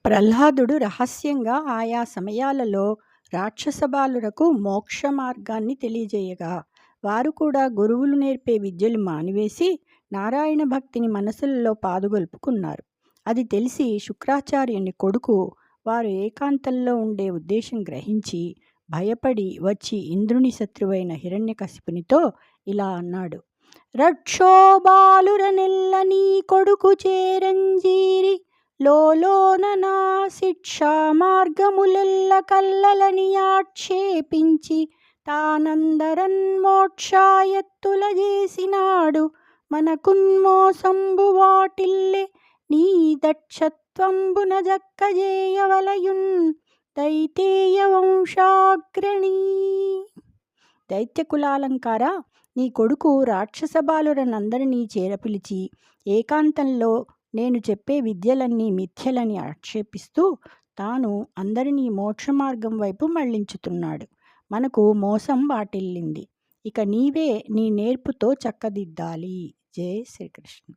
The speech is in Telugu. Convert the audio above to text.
ప్రహ్లాదుడు రహస్యంగా ఆయా సమయాలలో రాక్షస బాలురకు మోక్ష మార్గాన్ని తెలియజేయగా, వారు కూడా గురువులు నేర్పే విద్యలు మానివేసి నారాయణ భక్తిని మనసులలో పాదుగొల్పుకున్నారు. అది తెలిసి శుక్రాచార్యుని కొడుకు వారు ఏకాంతంలో ఉండే ఉద్దేశం గ్రహించి భయపడి వచ్చి ఇంద్రుని శత్రువైన హిరణ్యకశిపునితో ఇలా అన్నాడు: రక్షోబాలురనెల్ల నీ కొడుకు చేరంజీరి లోలోన నా శిక్షా మార్గములెల్ల కల్లలని ఆక్షేపించి తానందరన్ మోక్షాయత్తుల చేసినాడు మనకున్మోసంబు వాటిల్లే నీ దక్షత్వంబున జక్కజేయవలయున్ దైతేయ వంశాగ్రణీ. దైత్యకులాలంకార, నీ కొడుకు రాక్షస బాలురనందరినీ చేరపిలిచి ఏకాంతంలో నేను చెప్పే విద్యలన్నీ మిథ్యలని ఆక్షేపిస్తూ తాను అందరినీ మోక్షమార్గం వైపు మళ్లించుతున్నాడు. మనకు మోసం వాటిల్లింది. ఇక నీవే నీ నేర్పుతో చక్కదిద్దాలి. జై శ్రీకృష్ణ.